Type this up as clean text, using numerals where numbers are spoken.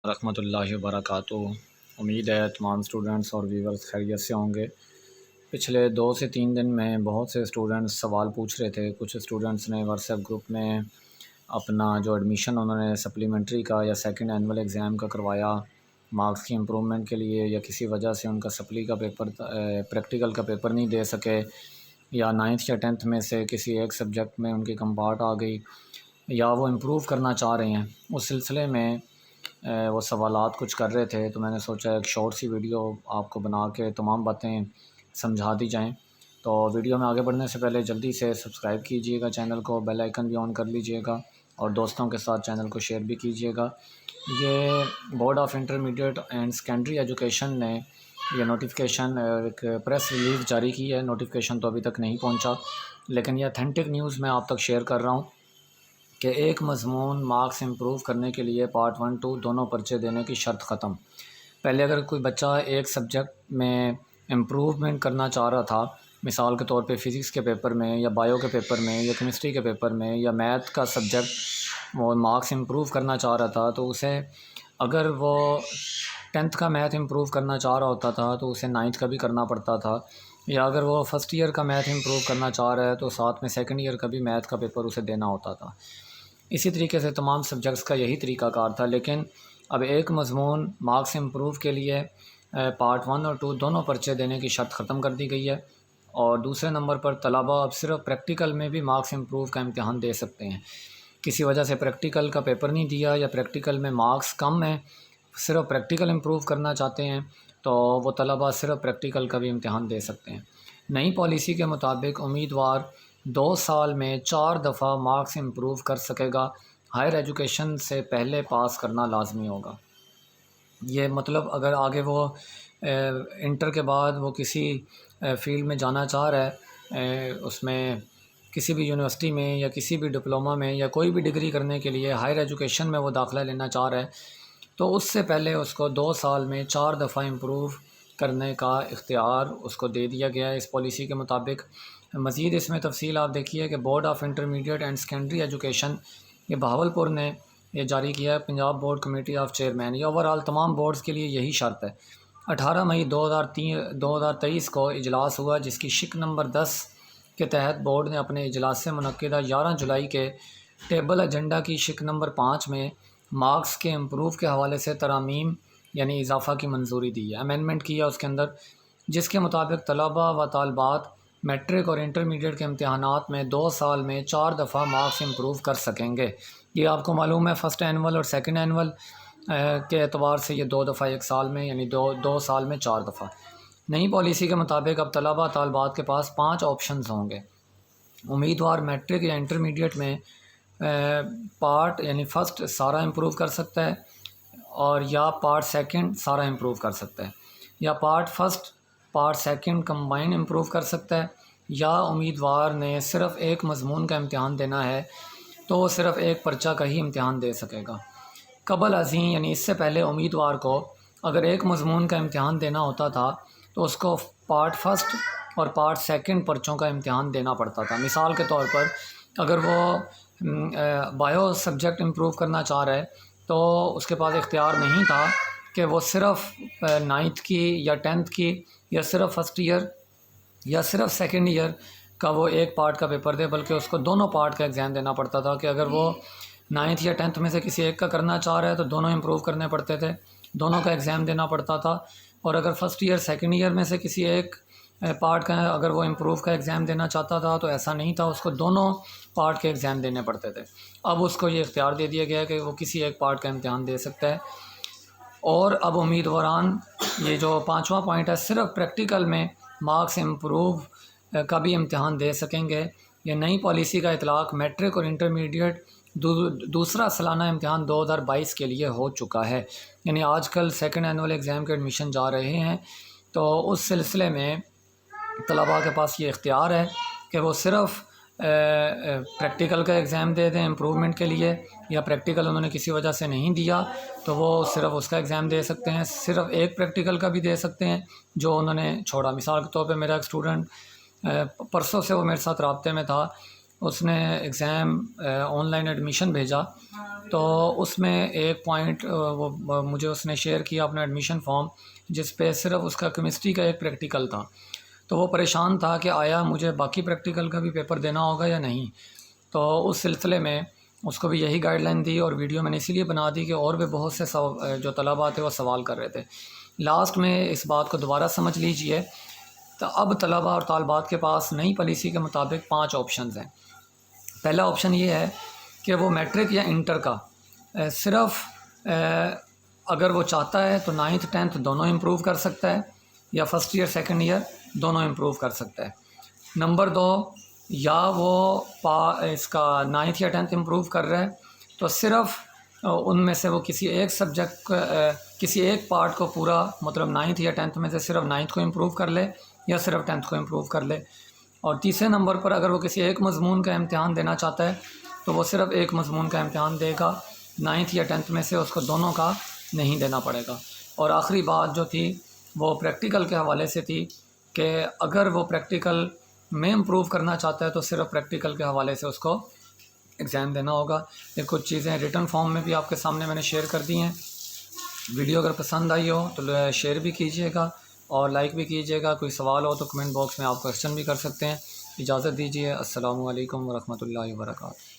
رحمۃ اللہ وبرکاتہ۔ امید ہے تمام اسٹوڈنٹس اور ویورز خیریت سے ہوں گے۔ پچھلے 2 سے 3 دن میں بہت سے اسٹوڈنٹس سوال پوچھ رہے تھے۔ کچھ اسٹوڈنٹس نے واٹس ایپ گروپ میں اپنا جو ایڈمیشن انہوں نے سپلیمنٹری کا یا سیکنڈ اینول ایگزام کا کروایا مارکس کی امپرومنٹ کے لیے، یا کسی وجہ سے ان کا سپلی کا پیپر پریکٹیکل کا پیپر نہیں دے سکے، یا 9th یا 10th میں سے کسی ایک سبجیکٹ میں ان کی کمپارٹ آ گئی، یا وہ امپروو کرنا چاہ رہے ہیں۔ اس سلسلے میں وہ سوالات کچھ کر رہے تھے، تو میں نے سوچا ایک شارٹ سی ویڈیو آپ کو بنا کے تمام باتیں سمجھا دی جائیں۔ تو ویڈیو میں آگے بڑھنے سے پہلے جلدی سے سبسکرائب کیجئے گا چینل کو، بیل آئیکن بھی آن کر لیجئے گا، اور دوستوں کے ساتھ چینل کو شیئر بھی کیجئے گا۔ یہ board of intermediate and secondary education نے یہ نوٹیفیکیشن ایک پریس ریلیز جاری کی ہے۔ نوٹیفیکیشن تو ابھی تک نہیں پہنچا، لیکن یہ اتھینٹک نیوز میں آپ تک شیئر کر رہا ہوں کہ ایک مضمون مارکس امپروو کرنے کے لیے پارٹ 1 2 دونوں پرچے دینے کی شرط ختم۔ پہلے اگر کوئی بچہ ایک سبجیکٹ میں امپروومنٹ کرنا چاہ رہا تھا، مثال کے طور پہ فزکس کے پیپر میں یا بایو کے پیپر میں یا کیمسٹری کے پیپر میں یا میتھ کا سبجیکٹ وہ مارکس امپروو کرنا چاہ رہا تھا، تو اسے اگر وہ 10th کا میتھ امپروو کرنا چاہ رہا ہوتا تھا تو اسے 9th کا بھی کرنا پڑتا تھا، یا اگر وہ فرسٹ ایئر کا میتھ امپروو کرنا چاہ رہا ہے تو ساتھ میں سیکنڈ ایئر کا بھی میتھ کا پیپر اسے دینا ہوتا تھا۔ اسی طریقے سے تمام سبجیکٹس کا یہی طریقہ کار تھا، لیکن اب ایک مضمون مارکس امپروو کے لیے پارٹ 1 اور 2 دونوں پرچے دینے کی شرط ختم کر دی گئی ہے، اور دوسرے نمبر پر طلباء اب صرف پریکٹیکل میں بھی مارکس امپروو کا امتحان دے سکتے ہیں۔ کسی وجہ سے پریکٹیکل کا پیپر نہیں دیا یا پریکٹیکل میں مارکس کم ہیں، صرف پریکٹیکل امپروو کرنا چاہتے ہیں، تو وہ طلباء صرف پریکٹیکل کا بھی امتحان دے سکتے ہیں۔ نئی پالیسی کے مطابق امیدوار 2 سال میں 4 دفعہ مارکس امپروو کر سکے گا۔ ہائر ایجوکیشن سے پہلے پاس کرنا لازمی ہوگا۔ یہ مطلب اگر آگے وہ انٹر کے بعد وہ کسی فیلڈ میں جانا چاہ رہا ہے، اس میں کسی بھی یونیورسٹی میں یا کسی بھی ڈپلومہ میں یا کوئی بھی ڈگری کرنے کے لیے ہائر ایجوکیشن میں وہ داخلہ لینا چاہ رہا ہے، تو اس سے پہلے اس کو 2 سال میں 4 دفعہ امپروو کرنے کا اختیار اس کو دے دیا گیا ہے اس پالیسی کے مطابق۔ مزید اس میں تفصیل آپ دیکھیے کہ board of intermediate and secondary education یہ بہاولپور نے یہ جاری کیا ہے، Punjab board committee of chairman. یہ اوورال تمام بورڈز کے لیے یہی شرط ہے۔ 18 مئی 2023 کو اجلاس ہوا، جس کی شق نمبر 10 کے تحت بورڈ نے اپنے اجلاس سے منعقدہ 11 جولائی کے ٹیبل ایجنڈا کی شق نمبر 5 میں مارکس کے امپروو کے حوالے سے ترامیم یعنی اضافہ کی منظوری دی ہے، امینڈمنٹ کیا اس کے اندر، جس کے مطابق طلباء و طالبات میٹرک اور انٹرمیڈیٹ کے امتحانات میں 2 سال میں 4 دفعہ مارکس امپروو کر سکیں گے۔ یہ آپ کو معلوم ہے فرسٹ اینول اور سیکنڈ اینول کے اعتبار سے یہ 2 دفعہ ایک سال میں، یعنی دو سال میں 4 دفعہ۔ نئی پالیسی کے مطابق اب طلباء طالبات کے پاس 5 آپشنز ہوں گے۔ امیدوار میٹرک یا انٹرمیڈیٹ میں پارٹ یعنی فرسٹ سارا امپروو کر سکتا ہے، اور یا پارٹ سیکنڈ سارا امپروو کر سکتا ہے، یا part first part second combine improve کر سکتا ہے، یا امیدوار نے صرف ایک مضمون کا امتحان دینا ہے تو وہ صرف ایک پرچہ کا ہی امتحان دے سکے گا۔ قبل ازیں یعنی اس سے پہلے امیدوار کو اگر ایک مضمون کا امتحان دینا ہوتا تھا تو اس کو پارٹ فرسٹ اور پارٹ سیکنڈ پرچوں کا امتحان دینا پڑتا تھا۔ مثال کے طور پر اگر وہ بایو سبجیکٹ امپروو کرنا چاہ رہا ہے تو اس کے پاس اختیار نہیں تھا کہ وہ صرف 9th کی یا 10th کی یا صرف فرسٹ ایئر یا صرف سیکنڈ ایئر کا وہ ایک پارٹ کا پیپر دے، بلکہ اس کو دونوں پارٹ کا ایگزام دینا پڑتا تھا، کہ اگر وہ 9th یا 10th میں سے کسی ایک کا کرنا چاہ رہا ہے تو دونوں امپروو کرنے پڑتے تھے، دونوں کا ایگزام دینا پڑتا تھا۔ اور اگر فرسٹ ایئر سیکنڈ ایئر میں سے کسی ایک پارٹ کا اگر وہ امپروو کا ایگزام دینا چاہتا تھا تو ایسا نہیں تھا، اس کو دونوں پارٹ کے ایگزام دینے پڑتے تھے۔ اب اس کو یہ اختیار دے دیا گیا کہ وہ کسی ایک پارٹ کا امتحان دے سکتا ہے۔ اور اب امیدواران یہ جو 5واں پوائنٹ ہے، صرف پریکٹیکل میں مارکس امپروو کا بھی امتحان دے سکیں گے۔ یہ نئی پالیسی کا اطلاق میٹرک اور انٹرمیڈیٹ دوسرا سالانہ امتحان 2022 کے لیے ہو چکا ہے، یعنی آج کل سیکنڈ اینول ایگزام کے ایڈمیشن جا رہے ہیں، تو اس سلسلے میں طلباء کے پاس یہ اختیار ہے کہ وہ صرف پریکٹیکل کا ایگزام دے دیں امپروومنٹ کے لیے، یا پریکٹیکل انہوں نے کسی وجہ سے نہیں دیا تو وہ صرف اس کا ایگزام دے سکتے ہیں، صرف ایک پریکٹیکل کا بھی دے سکتے ہیں جو انہوں نے چھوڑا۔ مثال کے طور پہ میرا ایک اسٹوڈنٹ پرسوں سے وہ میرے ساتھ رابطے میں تھا، اس نے ایگزام آن لائن ایڈمیشن بھیجا، تو اس میں ایک پوائنٹ وہ مجھے اس نے شیئر کیا اپنا ایڈمیشن فارم، جس پہ صرف اس کا کیمسٹری کا ایک پریکٹیکل تھا۔ تو وہ پریشان تھا کہ آیا مجھے باقی پریکٹیکل کا بھی پیپر دینا ہوگا یا نہیں۔ تو اس سلسلے میں اس کو بھی یہی گائیڈ لائن دی، اور ویڈیو میں نے اسی لیے بنا دی کہ اور بھی بہت سے جو طلباء تھے وہ سوال کر رہے تھے۔ لاسٹ میں اس بات کو دوبارہ سمجھ لیجئے، تو اب طلباء اور طالبات کے پاس نئی پالیسی کے مطابق 5 آپشنز ہیں۔ پہلا آپشن یہ ہے کہ وہ میٹرک یا انٹر کا صرف اگر وہ چاہتا ہے تو 9th 10th دونوں امپروو کر سکتا ہے، یا فرسٹ ایئر سیکنڈ ایئر دونوں امپروو کر سکتا ہے۔ نمبر 2، یا وہ اس کا 9th یا 10th امپروو کر رہا ہے تو صرف ان میں سے وہ کسی ایک سبجیکٹ کسی ایک پارٹ کو پورا، مطلب 9th یا 10th میں سے صرف 9th کو امپروو کر لے یا صرف 10th کو امپروو کر لے۔ اور تیسرے نمبر پر اگر وہ کسی ایک مضمون کا امتحان دینا چاہتا ہے تو وہ صرف ایک مضمون کا امتحان دے گا، 9th یا 10th میں سے اس کو دونوں کا نہیں دینا پڑے گا۔ اور آخری بات جو تھی وہ پریکٹیکل کے حوالے سے تھی کہ اگر وہ پریکٹیکل میں امپروو کرنا چاہتا ہے تو صرف پریکٹیکل کے حوالے سے اس کو ایگزام دینا ہوگا۔ یہ کچھ چیزیں ریٹن فارم میں بھی آپ کے سامنے میں نے شیئر کر دی ہیں۔ ویڈیو اگر پسند آئی ہو تو شیئر بھی کیجیے گا اور لائک بھی کیجیے گا۔ کوئی سوال ہو تو کمنٹ باکس میں آپ کویشچن بھی کر سکتے ہیں۔ اجازت دیجیے، السلام علیکم ورحمۃ اللہ وبرکاتہ۔